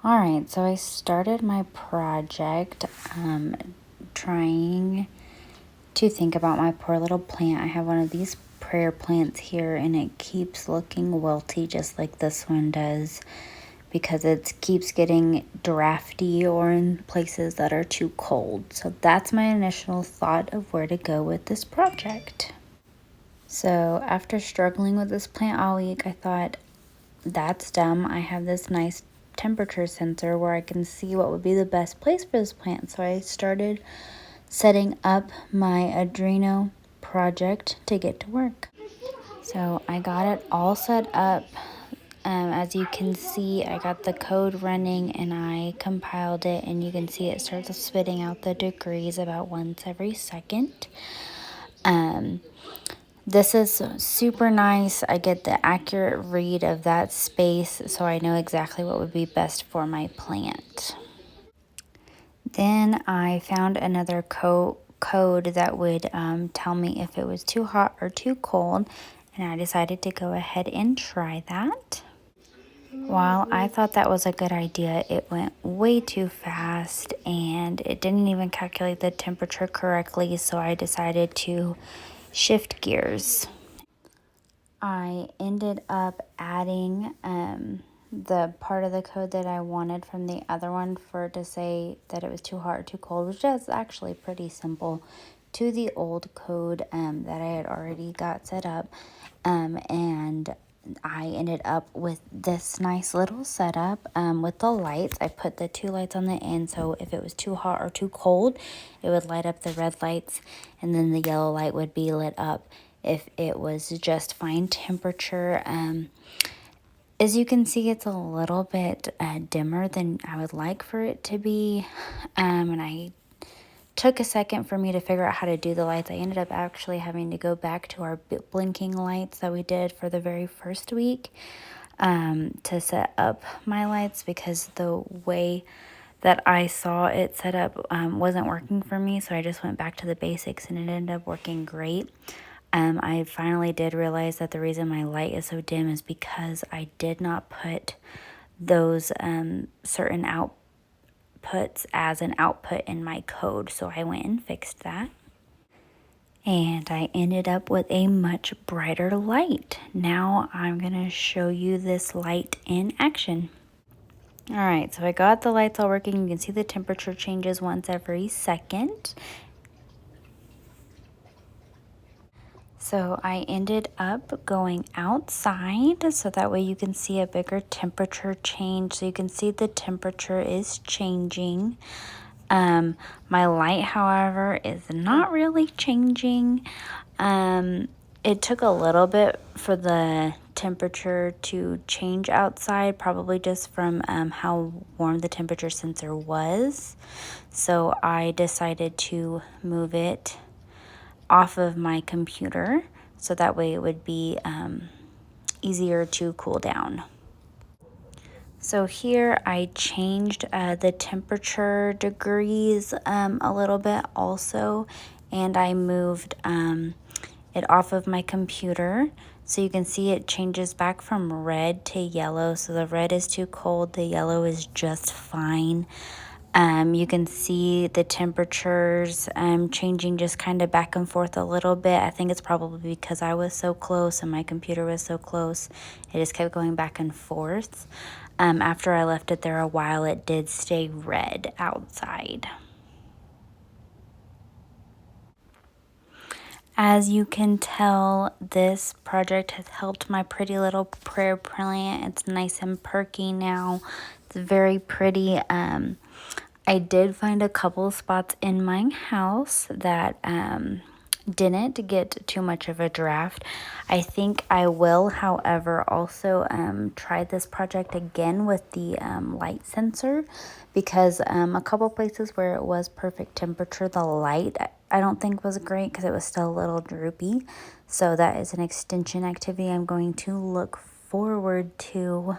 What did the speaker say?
All right, so I started my project trying to think about my poor little plant. I have one of these prayer plants here and it keeps looking wilty just like this one does because it keeps getting drafty or in places that are too cold. So that's my initial thought of where to go with this project. So after struggling with this plant all week, I thought, that's dumb. I have this nice temperature sensor where I can see what would be the best place for this plant. So I started setting up my Arduino project to get to work. So I got it all set up. As you can see, I got the code running and I compiled it, and you can see it starts spitting out the degrees about once every second. This is super nice. I get the accurate read of that space, so I know exactly what would be best for my plant. Then I found another code that would tell me if it was too hot or too cold, and I decided to go ahead and try that. While I thought that was a good idea, it went way too fast and it didn't even calculate the temperature correctly, so I decided to shift gears. I ended up adding the part of the code that I wanted from the other one for it to say that it was too hot or too cold, which is actually pretty simple, to the old code that I had already got set up. And I ended up with this nice little setup with the lights. I put the two lights on the end, so if it was too hot or too cold, it would light up the red lights, and then the yellow light would be lit up if it was just fine temperature. As you can see, it's a little bit dimmer than I would like for it to be, and I took a second for me to figure out how to do the lights. I ended up actually having to go back to our blinking lights that we did for the very first week to set up my lights, because the way that I saw it set up wasn't working for me, so I just went back to the basics and it ended up working great. I finally did realize that the reason my light is so dim is because I did not put those certain outputs as an output in my code, so I went and fixed that. And I ended up with a much brighter light. Now I'm going to show you this light in action. All right, so I got the lights all working. You can see the temperature changes once every second. So I ended up going outside so that way you can see a bigger temperature change. So you can see the temperature is changing. My light, however, is not really changing. It took a little bit for the temperature to change outside, probably just from how warm the temperature sensor was. So I decided to move it off of my computer so that way it would be easier to cool down. So here I changed the temperature degrees a little bit also, and I moved it off of my computer. So you can see it changes back from red to yellow. So the red is too cold, the yellow is just fine. You can see the temperatures changing just kind of back and forth a little bit. I think it's probably because I was so close and my computer was so close. It just kept going back and forth. After I left it there a while, it did stay red outside. As you can tell, this project has helped my pretty little prayer plant. It's nice and perky now. It's very pretty. I did find a couple spots in my house that didn't get too much of a draft. I think I will, however, also try this project again with the light sensor, because a couple places where it was perfect temperature, the light I don't think was great because it was still a little droopy. So that is an extension activity I'm going to look forward to.